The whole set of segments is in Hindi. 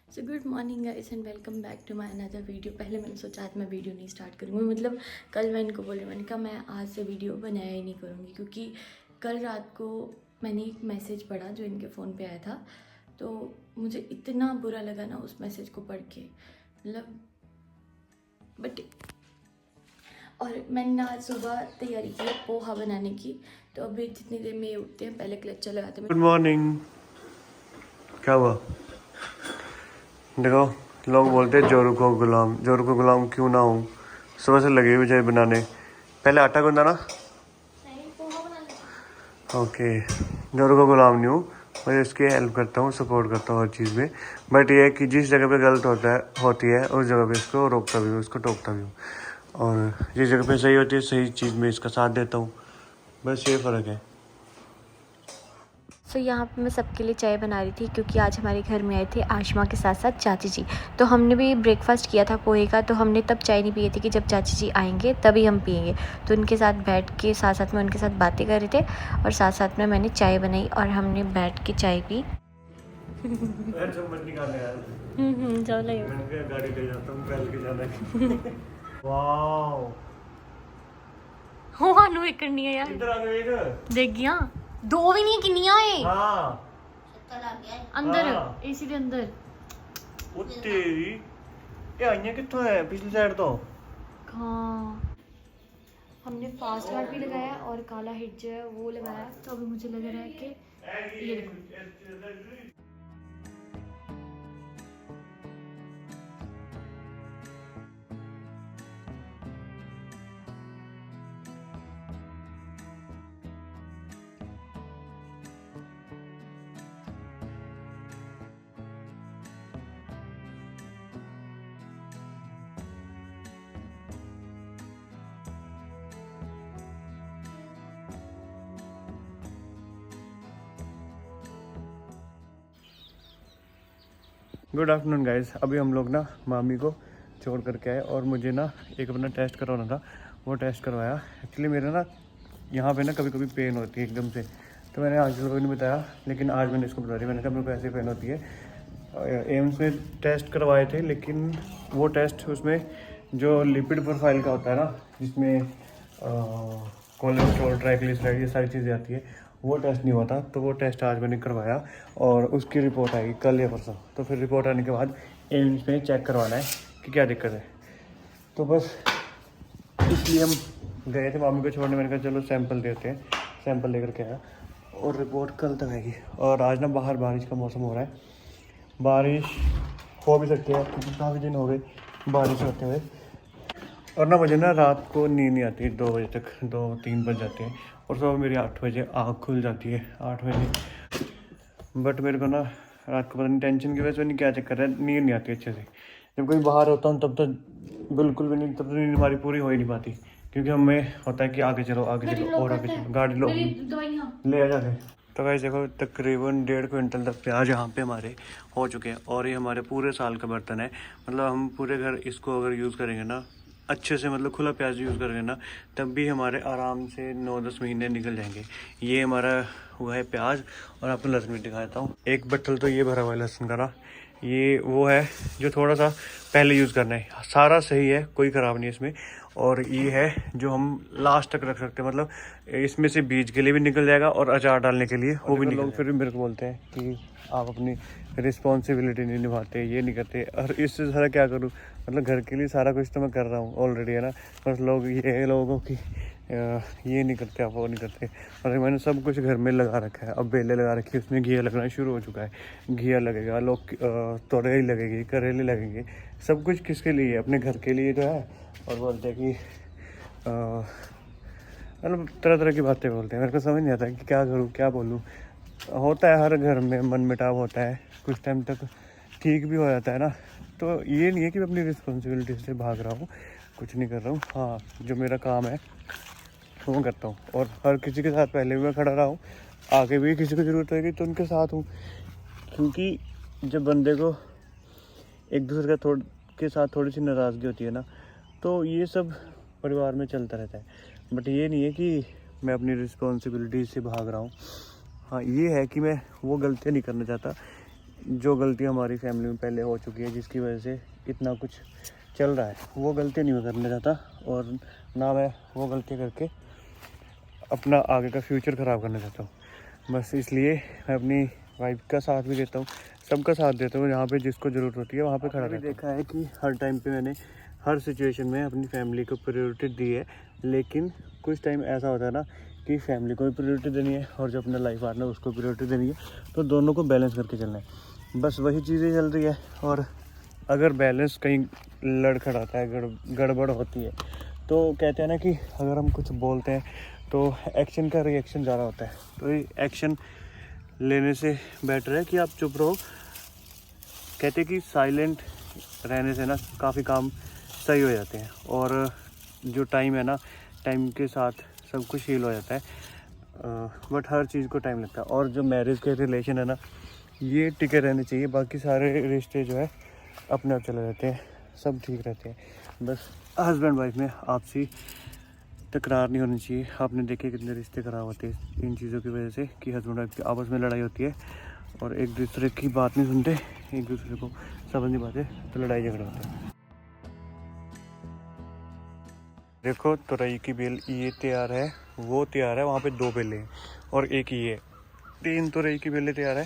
So good morning guys and welcome back to my another video. पहले मैंने सोचा आज मैं वीडियो नहीं स्टार्ट करूँगी, मतलब कल मैं इनको बोली, मैंने कहा मैं आज से वीडियो बनाया ही नहीं करूँगी क्योंकि कल रात को मैंने एक मैसेज पढ़ा जो इनके फ़ोन पे आया था, तो मुझे इतना बुरा लगा ना उस मैसेज को पढ़ के, मतलब बट और मैंने आज सुबह तैयारी की है पोहा बनाने की। तो अभी जितनी देर में ये उठते हैं पहले क्लचर लगाते हैं। Good morning. क्या हुआ? देखो, लोग बोलते हैं जोरू को गुलाम क्यों ना हूँ। सुबह से लगे हुए चाय बनाने। पहले आटा गूंदा ना। ओके, जोरू को गुलाम नहीं हूँ, मैं इसकी हेल्प करता हूँ, सपोर्ट करता हूँ हर चीज़ में। बट ये है कि जिस जगह पे गलत होती है उस जगह पे इसको रोकता भी हूँ, उसको टोकता भी हूँ, और जिस जगह पे सही होती है सही चीज़ में इसका साथ देता हूँ। बस ये फ़र्क है। सो यहाँ पे मैं सबके लिए चाय बना रही थी क्योंकि आज हमारे घर में आए थे आशमा के साथ साथ चाची जी। तो हमने भी ब्रेकफास्ट किया था पोहे का, तो हमने तब चाय नहीं पी थी कि जब चाची जी आएंगे तभी हम पियेंगे। तो उनके साथ बैठ के साथ साथ में उनके साथ बातें कर रहे थे और साथ साथ में मैंने चाय बनाई और हमने बैठ के चाय पी। गाड़ी ले जाता हूँ, पहल के जाना है। वाओ, हो एक करनी है यार, इधर आ गए। देख गया दो भी नहीं किन्निया है हाँ अंदर हाँ। एसी के अंदर। ਉਹ ਤੇਰੀ ਇਹ ਆਈਆਂ ਕਿੱਥੋਂ ਹੈ? ਪਿਛਲੀ ਸਾਈਡ ਤੋਂ। हाँ, हमने फास्ट हार्ट भी लगाया और काला हिट जो है वो लगाया। तो अभी मुझे लग रहा है कि ये देखो गुड आफ्टरनून गाइस। अभी हम लोग ना मामी को छोड़ करके आए और मुझे ना एक अपना टेस्ट करवाना था, वो टेस्ट करवाया। एक्चुअली मेरे ना यहाँ पे ना कभी कभी पेन होती है एकदम से, तो मैंने आज लोगों ने बताया, लेकिन आज मैंने इसको बता दिया। मैंने कहा मेरे को ऐसे पेन होती है। एम्स में टेस्ट करवाए थे, लेकिन वो टेस्ट उसमें जो लिपिड प्रोफाइल का होता है ना, जिसमें कोलेस्ट्रॉल, ट्राइग्लिसराइड, ये सारी चीज़ें आती है, वो टेस्ट नहीं हुआ था। तो वो टेस्ट आज मैंने करवाया और उसकी रिपोर्ट आएगी कल या परसों। तो फिर रिपोर्ट आने के बाद एम्स में चेक करवाना है कि क्या दिक्कत है। तो बस इसलिए हम गए थे मामी को छोड़ने। मैंने कहा चलो सैंपल देते हैं, सैंपल लेकर के आया और रिपोर्ट कल तक आएगी। और आज ना बाहर बारिश का मौसम हो रहा है, बारिश हो भी सकती है क्योंकि काफ़ी दिन हो गए बारिश होते हुए। और ना मुझे ना रात को नींद नहीं आती 2 बजे तक, 2-3 बज जाते हैं, और सुबह मेरी 8 बजे आँख खुल जाती है, 8 बजे। बट मेरे को ना रात को पता नहीं टेंशन की वजह से नहीं क्या चक्कर है, नींद नहीं आती अच्छे से। जब कहीं बाहर होता हूँ तब तो बिल्कुल भी नहीं, तब तो नींद हमारी पूरी हो ही नहीं पाती, क्योंकि हमें होता है कि आगे चलो आगे चलो और आगे चलो, गाड़ी लो ले आ जाते। तो गाइस देखो, तकरीबन 1.5 क्विंटल तक प्याज यहाँ पे हमारे हो चुके हैं, और ये हमारे पूरे साल का बर्तन है। मतलब हम पूरे घर इसको अगर यूज़ करेंगे ना अच्छे से, मतलब खुला प्याज यूज़ करेंगे ना, तब भी हमारे आराम से 9-10 महीने निकल जाएंगे। ये हमारा हुआ है प्याज, और आपको लहसुन भी दिखाता हूँ। एक बट्टल तो ये भरा हुआ है लहसुन का ना, ये वो है जो थोड़ा सा पहले यूज़ करना है। सारा सही है, कोई ख़राब नहीं है इसमें। और ये है जो हम लास्ट तक रख सकते हैं, मतलब इसमें से बीज के लिए भी निकल जाएगा और अचार डालने के लिए वो भी निकल। लोग फिर भी मेरे को बोलते हैं कि आप अपनी रिस्पॉन्सिबिलिटी नहीं निभाते, ये नहीं करते। और इससे सारा क्या करूँ, मतलब घर के लिए सारा कुछ तो मैं कर रहा हूँ ऑलरेडी, है ना। बस लोग ये लोगों की ये नहीं करते, आप वो नहीं करते। और मैंने सब कुछ घर में लगा रखा है। अब बेलें लगा रखी है, उसमें घिया लगना शुरू हो चुका है। घिया लगेगा, लोग तोरई लगेगी, करेले लगेंगे, सब कुछ किसके लिए? अपने घर के लिए तो है। और बोलते हैं कि मतलब तरह तरह की बातें बोलते हैं। मेरे को समझ नहीं आता कि क्या करूँ, क्या बोलूँ। होता है हर घर में मन मुटाव होता है, कुछ टाइम तक ठीक भी हो जाता है ना। तो ये नहीं है कि मैं अपनी रिस्पॉन्सिबिलिटी से भाग रहा हूँ, कुछ नहीं कर रहा हूँ। हाँ, जो मेरा काम है वो करता हूँ, और हर किसी के साथ पहले भी मैं खड़ा रहा हूँ, आगे भी किसी को ज़रूरत होगी तो उनके साथ हूँ। क्योंकि जब बंदे को एक दूसरे का के साथ थोड़ी सी नाराज़गी होती है ना, तो ये सब परिवार में चलता रहता है। बट ये नहीं है कि मैं अपनी रिस्पॉन्सिबिलिटी से भाग रहा हूँ। हाँ, ये है कि मैं वो गलतियाँ नहीं करना चाहता जो गलती हमारी फैमिली में पहले हो चुकी है, जिसकी वजह से इतना कुछ चल रहा है, वो गलती नहीं मैं करना चाहता, और ना मैं वो गलती करके अपना आगे का फ्यूचर ख़राब करना चाहता हूँ। बस इसलिए मैं अपनी वाइफ का साथ भी देता हूँ, सबका साथ देता हूँ, जहाँ पे जिसको ज़रूरत होती है वहाँ पे खड़ा रहता हूँ। देखा है कि हर टाइम पे मैंने हर सिचुएशन में अपनी फैमिली को प्रायोरिटी दी है, लेकिन कुछ टाइम ऐसा होता है ना कि फैमिली को भी प्रायोरिटी देनी है और जो अपना लाइफ पार्टनर उसको प्रायोरिटी देनी है, तो दोनों को बैलेंस करके चलना है। बस वही चीज़ें चल रही है, और अगर बैलेंस कहीं लड़खड़ाता है, गड़बड़ होती है, तो कहते हैं ना कि अगर हम कुछ बोलते हैं तो एक्शन का रिएक्शन ज़्यादा होता है, तो ये एक्शन लेने से बेटर है कि आप चुप रहो। कहते हैं कि साइलेंट रहने से ना काफ़ी काम सही हो जाते हैं, और जो टाइम है ना, टाइम के साथ सब कुछ हील हो जाता है, बट हर चीज़ को टाइम लगता है। और जो मैरिज के रिलेशन है ना, ये टिके रहने चाहिए, बाकी सारे रिश्ते जो है अपने आप चले रहते हैं, सब ठीक रहते हैं। बस हस्बैंड वाइफ में आपसी तकरार नहीं होनी चाहिए। आपने देखे कितने रिश्ते ख़राब होते हैं इन चीज़ों की वजह से, कि हस्बैंड वाइफ की आपस में लड़ाई होती है और एक दूसरे की बात नहीं सुनते, एक दूसरे को समझ नहीं पाते, तो लड़ाई झगड़े होते हैं। देखो तुरई की बेल ये तैयार है, वो तैयार है, वहाँ पे 2 बेलें हैं और एक ये 3 तुरई की बेलें तैयार है।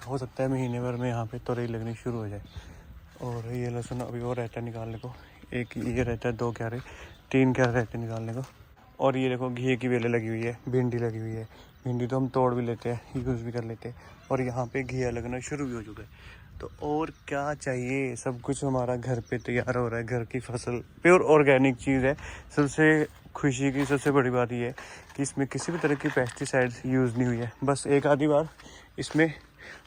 हो सकता है महीने भर में यहाँ पे तुरई लगनी शुरू हो जाए। और ये लहसुन अभी और रहता है निकालने को, एक ये रहता है, 2 क्यारे 3 क्यारे रहते हैं निकालने को। और ये देखो घी की बेलें लगी हुई है, भिंडी लगी हुई है। भिंडी तो हम तोड़ भी लेते हैं, यूज़ भी कर लेते हैं, और यहाँ पे घिया लगना शुरू भी हो चुका है। तो और क्या चाहिए, सब कुछ हमारा घर पे तैयार हो रहा है, घर की फसल प्योर ऑर्गेनिक चीज़ है। सबसे खुशी की सबसे बड़ी बात ये है कि इसमें किसी भी तरह की पेस्टिसाइड्स यूज़ नहीं हुई है। बस एक आधी बार इसमें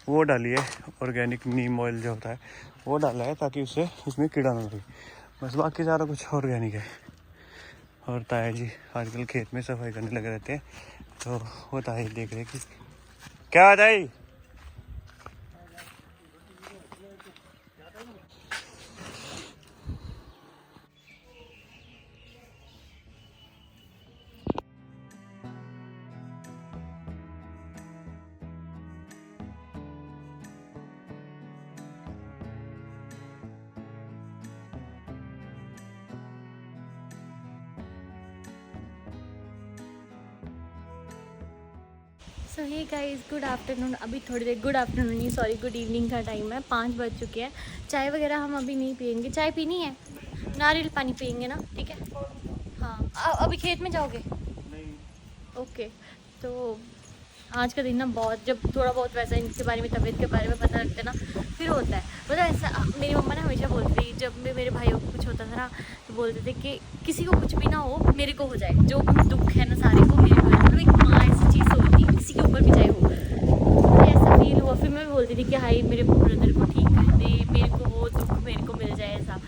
वो डाली है, ऑर्गेनिक नीम ऑयल जो होता है वो डाला है, ताकि उससे इसमें कीड़ा ना लगे। बस बाकी सारा कुछ ऑर्गेनिक है। और ताया जी आजकल खेत में सफाई करने लगे रहते हैं, तो वो ताया देख रहे कि क्या आ जाए। सो हे गाइस, गुड आफ्टरनून। अभी थोड़ी देर, गुड आफ्टरनून नहीं, सॉरी, गुड इवनिंग का टाइम है, 5 बज चुके हैं। चाय वगैरह हम अभी नहीं पियेंगे। चाय पीनी है, नारियल पानी पियेंगे ना, ठीक है। हाँ, अभी खेत में जाओगे? ओके। तो आज का दिन ना बहुत, जब थोड़ा बहुत वैसा इनके बारे में, तबीयत के बारे में पता लगता है ना, फिर होता है। मतलब ऐसा मेरी मम्मा ना हमेशा बोलती थी, जब भी मेरे भाइयों को कुछ होता था ना, तो बोलते थे कि किसी को कुछ भी ना हो, मेरे को हो जाए, जो भी दुख है ना सारे को मेरे को। मतलब एक माँ ऐसी चीज़ होती है, किसी के ऊपर भी चाहे हो, मुझे ऐसा फील हुआ। फिर मैं भी बोलती थी कि हाई मेरे ब्रदर को ठीक कर दे, मेरे को वो दुख मेरे को मिल जाए, ऐसा।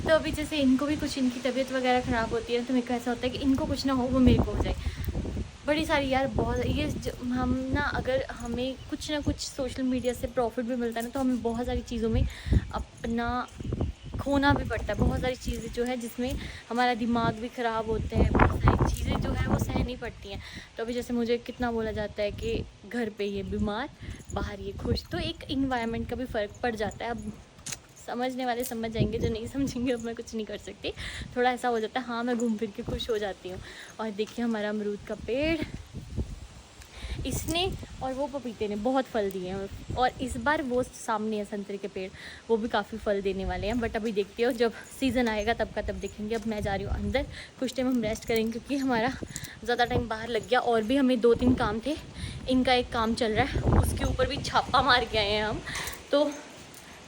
तो अभी जैसे इनको भी कुछ, इनकी तबीयत वगैरह ख़राब होती है ना, तो मेरे को ऐसा होता है कि इनको कुछ ना हो, वो मेरे को हो जाए। बड़ी सारी यार, बहुत ये हम ना, अगर हमें कुछ ना कुछ सोशल मीडिया से प्रॉफिट भी मिलता है ना, तो हमें बहुत सारी चीज़ों में अपना खोना भी पड़ता है। बहुत सारी चीज़ें जो है जिसमें हमारा दिमाग भी ख़राब होते हैं, बहुत सारी चीज़ें जो है वो सहनी पड़ती हैं। तो अभी जैसे मुझे कितना बोला जाता है कि घर पे ये बीमार, बाहर ये खुश, तो एक इन्वायरमेंट का भी फ़र्क पड़ जाता है। अब समझने वाले समझ जाएंगे, जो नहीं समझेंगे अब मैं कुछ नहीं कर सकती। थोड़ा ऐसा हो जाता है, हाँ मैं घूम फिर के खुश हो जाती हूँ। और देखिए हमारा अमरूद का पेड़, इसने और वो पपीते ने बहुत फल दिए हैं। और इस बार वो सामने है संतरे के पेड़, वो भी काफ़ी फल देने वाले हैं। बट अभी देखते हो, जब सीज़न आएगा तब का तब देखेंगे। अब मैं जा रही हूँ अंदर, कुछ टाइम हम रेस्ट करेंगे, क्योंकि हमारा ज़्यादा टाइम बाहर लग गया। और भी हमें 2-3 काम थे, इनका एक काम चल रहा है, उसके ऊपर भी छापा मार के आए हैं हम। तो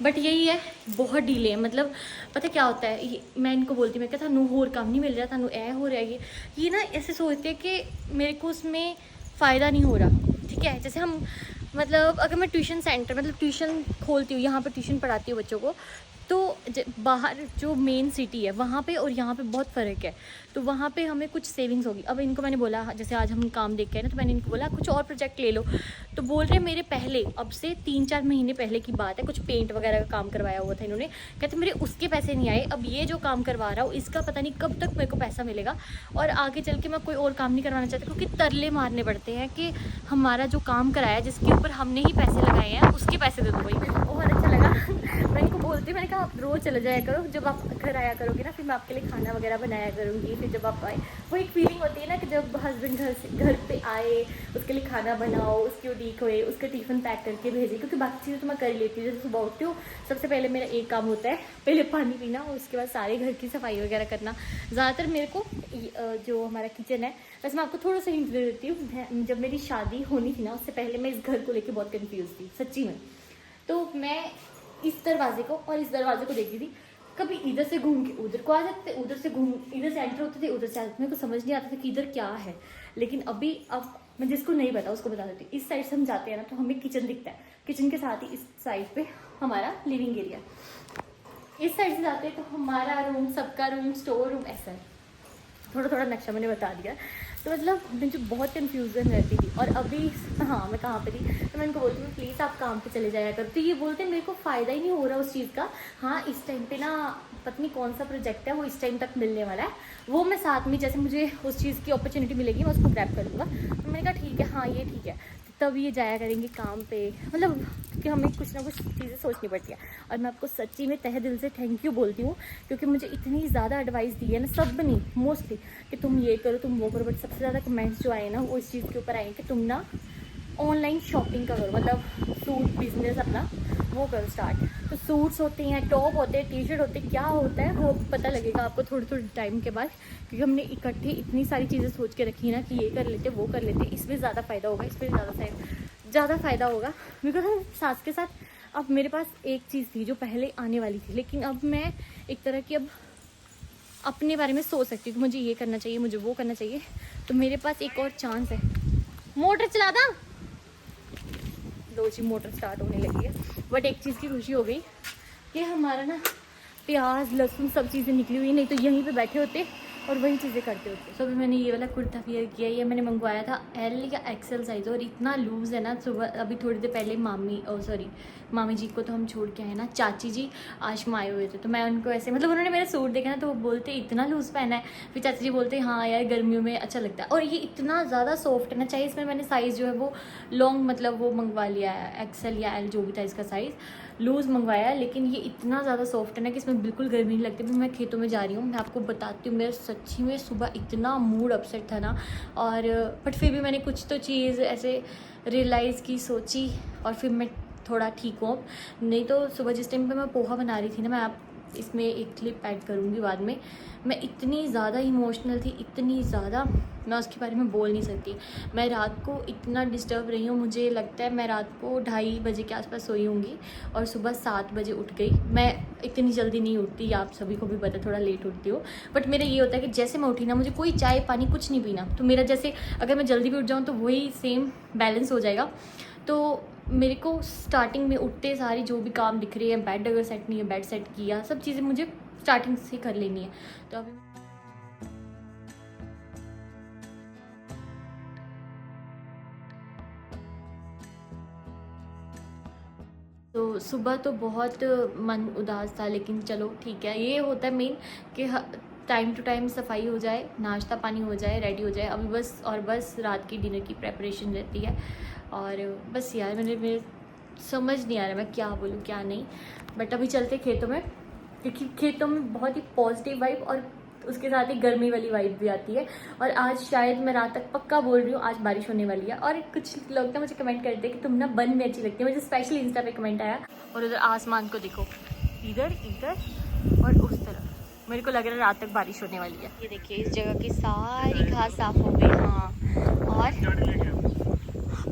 बट यही है, बहुत डीले है। मतलब पता क्या होता है, मैं इनको बोलती, मैं कहता थानू होर काम नहीं मिल रहा, थानू ऐ हो रहा है। ये ना ऐसे सोचते हैं कि मेरे को उसमें फ़ायदा नहीं हो रहा, ठीक है। जैसे हम, मतलब अगर मैं ट्यूशन सेंटर, मतलब ट्यूशन खोलती हूँ, यहाँ पर ट्यूशन पढ़ाती हूँ बच्चों को, तो बाहर जो मेन सिटी है वहाँ पे और यहाँ पे बहुत फ़र्क है, तो वहाँ पे हमें कुछ सेविंग्स होगी। अब इनको मैंने बोला, जैसे आज हम काम देख के आए ना, तो मैंने इनको बोला कुछ और प्रोजेक्ट ले लो, तो बोल रहे मेरे पहले, अब से 3-4 महीने पहले की बात है, कुछ पेंट वगैरह का काम करवाया हुआ था इन्होंने, कहते मेरे उसके पैसे नहीं आए, अब ये जो काम करवा रहा हूँ इसका पता नहीं कब तक मेरे को पैसा मिलेगा, और आगे चल के मैं कोई और काम नहीं करवाना चाहती, क्योंकि तरले मारने पड़ते हैं कि हमारा जो काम कराया जिसके ऊपर हमने ही पैसे लगाए हैं उसके पैसे दे दो भाई। मेरे को बहुत अच्छा लगा। मैं इनको बोलती, मैंने कहा आप रोज़ चले जाया करो, जब आप घर आया करोगे ना फिर मैं आपके लिए खाना वगैरह बनाया करूँगी, फिर जब आप आए वो एक फीलिंग होती है ना कि जब हस्बैंड घर पे आए, उसके लिए खाना बनाओ, उसकी उड़ीक हुए, उसका टिफ़िन पैक करके भेजे, क्योंकि बाकी चीज़ें तो मैं कर लेती हूँ। जैसे सुबह उठती हूँ, सबसे पहले मेरा एक काम होता है पहले पानी पीना, और उसके बाद सारे घर की सफाई वगैरह करना। ज़्यादातर मेरे को जो हमारा किचन है, वैसे मैं आपको थोड़ा सा हिंट दे देती हूँ, जब मेरी शादी होनी थी ना उससे पहले मैं इस घर को लेकर बहुत कन्फ्यूज़ थी सच्ची में। तो मैं इस दरवाजे को और इस दरवाजे को देखती थी, कभी इधर से घूम के उधर को आ जाते, उधर से घूम इधर से एंटर होते थे, उधर से आते, मेरे को समझ नहीं आता था कि इधर क्या है। लेकिन अब मैं जिसको नहीं पता उसको बता देती हूँ। इस साइड से हम जाते हैं ना तो हमें किचन दिखता है, किचन के साथ ही इस साइड पे हमारा लिविंग एरिया, इस साइड से जाते हैं तो हमारा रूम, सबका रूम, स्टोर रूम, ऐसा है। थोड़ा थोड़ा नक्शा मैंने बता दिया। तो मतलब मुझे बहुत कन्फ्यूज़न रहती थी, और अभी हाँ मैं कहाँ पे थी, तो मैं इनको बोलती हूँ प्लीज़ आप काम पे चले जाया करो, तो ये बोलते हैं मेरे को फ़ायदा ही नहीं हो रहा उस चीज़ का। हाँ इस टाइम पे ना पता नहीं कौन सा प्रोजेक्ट है वो इस टाइम तक मिलने वाला है, वो मैं साथ में जैसे मुझे उस चीज़ की अपॉर्चुनिटी मिलेगी मैं उसको ग्रैब कर लूँगा। तो मैंने कहा ठीक है, हाँ ये ठीक है, तब ये जाया करेंगे काम पे, मतलब कि हमें कुछ ना कुछ चीज़ें सोचनी पड़ती है। और मैं आपको सच्ची में तहे दिल से थैंक यू बोलती हूँ, क्योंकि मुझे इतनी ज़्यादा एडवाइस दी है ना, सब नहीं मोस्टली, कि तुम ये करो तुम वो करो, बट सबसे ज़्यादा कमेंट्स जो आए ना वो इस चीज़ के ऊपर आए कि तुम ना ऑनलाइन शॉपिंग का करो, मतलब सूट बिजनेस अपना वो करो स्टार्ट। तो सूट्स होते हैं, टॉप होते हैं, टी शर्ट होते हैं, क्या होता है वो पता लगेगा आपको थोड़ी थोड़ी टाइम के बाद, क्योंकि हमने इकट्ठे इतनी सारी चीज़ें सोच के रखी है ना कि ये कर लेते वो कर लेते, इसमें ज़्यादा फ़ायदा होगा, इसमें ज़्यादा फ़ायदा होगा। बिकॉज हम सास के साथ, अब मेरे पास एक चीज़ थी जो पहले आने वाली थी, लेकिन अब मैं एक तरह की अब अपने बारे में सोच सकती हूँ कि मुझे ये करना चाहिए, मुझे वो करना चाहिए, तो मेरे पास एक और चांस है। मोटर चला था, लो जी मोटर स्टार्ट होने लगी है। बट एक चीज़ की खुशी हो गई कि हमारा ना प्याज लहसुन सब चीज़ें निकली हुई, नहीं तो यहीं पे बैठे होते और वही चीज़ें करते होते। तो अभी मैंने ये वाला कुर्ता वियर किया, ये मैंने मंगवाया था एल या एक्सेल साइज़, और इतना लूज़ है ना। सुबह अभी थोड़ी देर पहले मामी जी को तो हम छोड़ के आए ना, चाची जी आशमा आए हुए थे, तो मैं उनको ऐसे मतलब उन्होंने मेरा सूट देखा ना तो वो बोलते इतना लूज़ पहना है, फिर चाची जी बोलते हाँ यार गर्मियों में अच्छा लगता है, और ये इतना ज़्यादा सॉफ्ट है ना। चाहिए इसमें मैंने साइज़ जो है वो लॉन्ग मतलब वो मंगवा लिया है, एक्सेल या एल जो भी था इसका साइज़, लूज़ मंगवाया है, लेकिन ये इतना ज़्यादा सॉफ्ट है ना कि इसमें बिल्कुल गर्मी नहीं लगती। मैं खेतों में जा रही हूँ, मैं आपको बताती हूँ, मेरा सच्ची में सुबह इतना मूड अपसेट था ना, और बट फिर भी मैंने कुछ तो चीज़ ऐसे रियलाइज़ की, सोची, और फिर मैं थोड़ा ठीक हूँ। नहीं तो सुबह जिस टाइम पे मैं पोहा बना रही थी ना, मैं आप इसमें एक क्लिप ऐड करूँगी बाद में, मैं इतनी ज़्यादा इमोशनल थी, इतनी ज़्यादा, मैं उसके बारे में बोल नहीं सकती। मैं रात को इतना डिस्टर्ब रही हूँ, मुझे लगता है मैं रात को 2:30 बजे के आसपास सोई होंगी और सुबह 7 बजे उठ गई। मैं इतनी जल्दी नहीं उठती, आप सभी को भी पता, थोड़ा लेट उठती हूँ, बट मेरा ये होता है कि जैसे मैं उठी ना, मुझे कोई चाय पानी कुछ नहीं पीना, तो मेरा जैसे अगर मैं जल्दी भी उठ जाऊँ तो वही सेम बैलेंस हो जाएगा। तो मेरे को स्टार्टिंग में उठते सारी जो भी काम दिख रही है, बेड अगर सेट नहीं है बेड सेट किया, सब चीज़ें मुझे स्टार्टिंग से कर लेनी है। तो अभी तो सुबह तो बहुत मन उदास था, लेकिन चलो ठीक है, ये होता है मेन कि टाइम टू टाइम सफाई हो जाए, नाश्ता पानी हो जाए, रेडी हो जाए। अभी बस रात की डिनर की प्रेपरेशन रहती है, और बस यार मेरे समझ नहीं आ रहा मैं क्या बोलूँ क्या नहीं। बट अभी चलते खेतों में, क्योंकि खेतों में बहुत ही पॉजिटिव वाइब और उसके साथ ही गर्मी वाली वाइब भी आती है। और आज शायद मैं रात तक पक्का बोल रही हूँ आज बारिश होने वाली है। और कुछ लोग ना मुझे कमेंट करते हैं कि तुम ना बन में अच्छी लगती है, मुझे स्पेशली इंस्टा पे कमेंट आया। और उधर आसमान को देखो, इधर और उस तरफ, मेरे को लग रहा है रात तक बारिश होने वाली है। ये देखिए इस जगह की सारी घास साफ हो गई। हाँ, और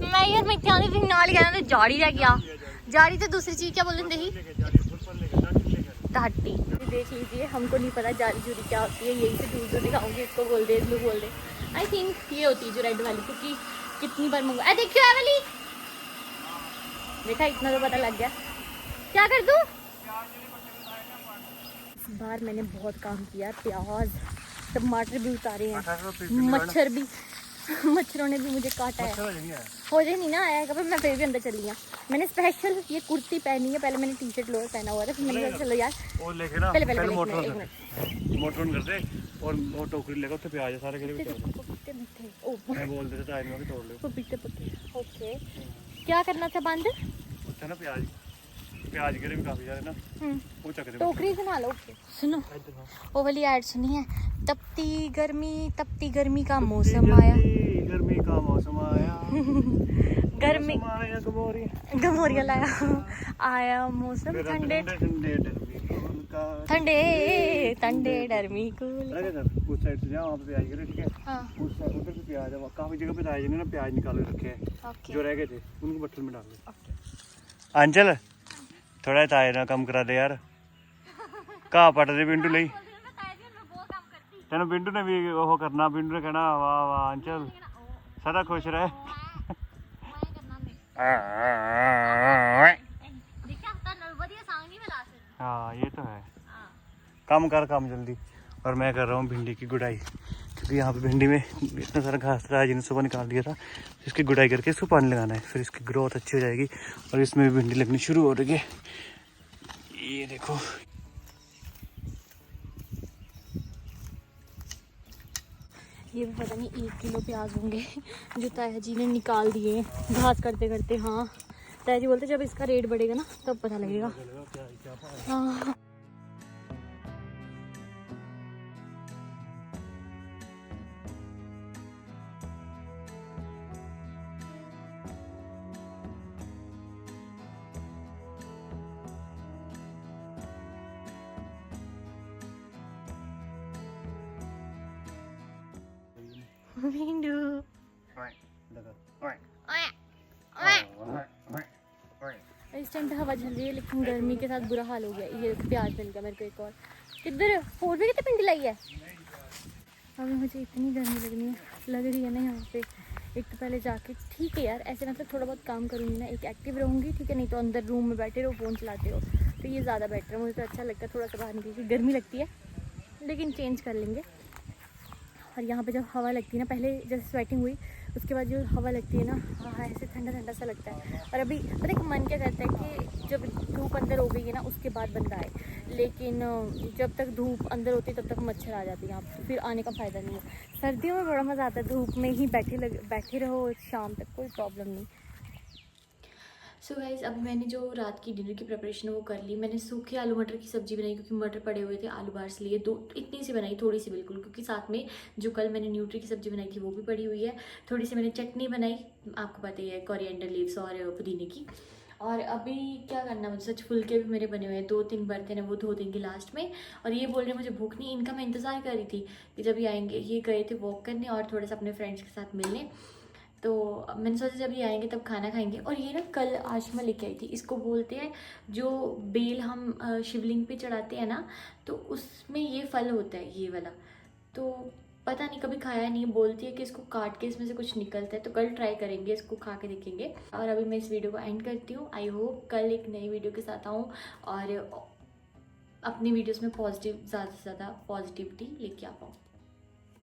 मैं इत्यादि दिन नाल गया तो जाड़ी रह गया, जाड़ी तो दूसरी चीज़ क्या बोलते ही टाटी। देख लीजिए, हमको नहीं पता जारी जूरी क्या होती है, यही से दूर दूर दिखाऊंगी, इसको बोल दे ब्लू बोल दे। आई थिंक ये होती है जो रेड वाली, क्योंकि कितनी बार मंगवा, देखियो ये वाली, देखा इतना तो पता लग गया। क्या कर दूँ, इस बार मैंने बहुत काम किया। प्याज टमाटर भी उतारे हैं, मच्छर भी, मच्छरों ने भी मुझे काटा है। हो जाए नहीं ना आया कभी, मैं फिर भी अंदर चली गया। मैंने स्पेशल ये कुर्ती पहनी है, पहले मैंने टी शर्ट लोअर पहना हुआ था, फिर मैंने कहा चलो यार और लेके ना पहले मोटर एक मिनट ऑन कर दे और वो टोकरी लेकर उससे प्याज सारे गिरे पपीते मीठे, ओ मैं बोल देता टाइम में तोड़ ले पपीते। ओके, क्या करना था बंद? उससे ना प्याज गिरे भी काफी सारे ना, वो चक दे टोकरी बना लो। ओके सुनो, वो वाली ऐड सुनी है, तपती गर्मी का मौसम आया, गर्मी का मौसम आया, गर्मी आया गमोरिया लाया, आया मौसम ठंडे ठंडे डरमी कूल। अरे सर उस साइड से जाओ, वहाँ पे प्याज गिरे, ठीक है? हाँ उस साइड उधर भी प्याज है, काफी जगह पे ताजी ने ना प्याज निकाल के रखे हैं, ओके जो रह गए थे उनको बट्टल में डाल दो। अंचल थोड़ा ताए ना कम करा दे यार, कहाँ पट दे पिंटू लई तेन पिंटू ने भी वो करना, पिंटू ने कहना वाह वाह अंचल सारा खुश रहे। हाँ ये तो है, काम कर काम जल्दी। और मैं कर रहा हूँ भिंडी की गुड़ाई, क्योंकि यहाँ पे भिंडी में इतना सारा घास था, जिन्हें सुबह निकाल दिया था। इसकी गुड़ाई करके इसको पानी लगाना है, फिर इसकी ग्रोथ अच्छी हो जाएगी और इसमें भी भिंडी लगनी शुरू हो रही है। ये देखो ये भी पता नहीं 1 किलो प्याज होंगे जो ताया जी ने निकाल दिए घास करते करते। हाँ ताया जी बोलते जब इसका रेट बढ़ेगा ना तब पता लगेगा। हाँ बिंदु इस टाइम पे हवा चल रही है, लेकिन गर्मी के साथ बुरा हाल हो गया। ये प्याज मिल गया मेरे को एक और। किधर और भी कितने पिंडी लाई है। अभी मुझे इतनी गर्मी लग रही है ना यहाँ पे। एक तो पहले जाके ठीक है यार, ऐसे मतलब थोड़ा बहुत काम करूँगी ना, एक एक्टिव रहूँगी, ठीक है? नहीं तो अंदर रूम में बैठे रहो फ़ोन चलाते हो, तो ये ज़्यादा बेटर है। मुझे तो अच्छा लगता है थोड़ा सा बाहर निकल के, गर्मी लगती है लेकिन चेंज कर लेंगे। और यहाँ पे जब हवा लगती है ना, पहले जैसे स्वेटिंग हुई उसके बाद जो हवा लगती है ना, हाँ ऐसे ठंडा ठंडा सा लगता है। और अभी पता है मन क्या करता है कि जब धूप अंदर हो गई है ना उसके बाद बंदा आए, लेकिन जब तक धूप अंदर होती है तब तक मच्छर आ जाती है यहाँ, तो फिर आने का फ़ायदा नहीं है। सर्दियों में बड़ा मज़ा आता है, धूप में ही बैठे रहो शाम तक, कोई प्रॉब्लम नहीं। सो गाइस अब मैंने जो रात की डिनर की प्रिपरेशन है वो कर ली। मैंने सूखे आलू मटर की सब्ज़ी बनाई, क्योंकि मटर पड़े हुए थे, आलू बाहर से लिए, दो इतनी सी बनाई, थोड़ी सी बिल्कुल, क्योंकि साथ में जो कल मैंने न्यूट्री की सब्ज़ी बनाई थी वो भी पड़ी हुई है। थोड़ी सी मैंने चटनी बनाई, आपको पता ही है, कोरिएंडर लीव्स और पुदीने की। और अभी क्या करना, मुझे सच फुलके भी मेरे बने हुए हैं, 2-3 बर्तन हैं, वो धो देंगे लास्ट में। और ये बोल रहे मुझे भूख नहीं, इनका मैं इंतज़ार कर रही थी कि जब ये आएंगे। ये गए थे वॉक करने और थोड़ा सा अपने फ्रेंड्स के साथ मिलने, तो मैंने सोचा जब ये आएंगे तब खाना खाएंगे। और ये ना कल आशमा लेके आई थी, इसको बोलते हैं जो बेल हम शिवलिंग पे चढ़ाते हैं ना, तो उसमें ये फल होता है ये वाला। तो पता नहीं, कभी खाया नहीं, बोलती है कि इसको काट के इसमें से कुछ निकलता है, तो कल ट्राई करेंगे, इसको खा के देखेंगे। और अभी मैं इस वीडियो को एंड करती हूँ। आई होप कल एक नई वीडियो के साथ आऊँ और अपनी वीडियोज़ में ज़्यादा से ज़्यादा पॉजिटिविटी लेके आ पाऊँ।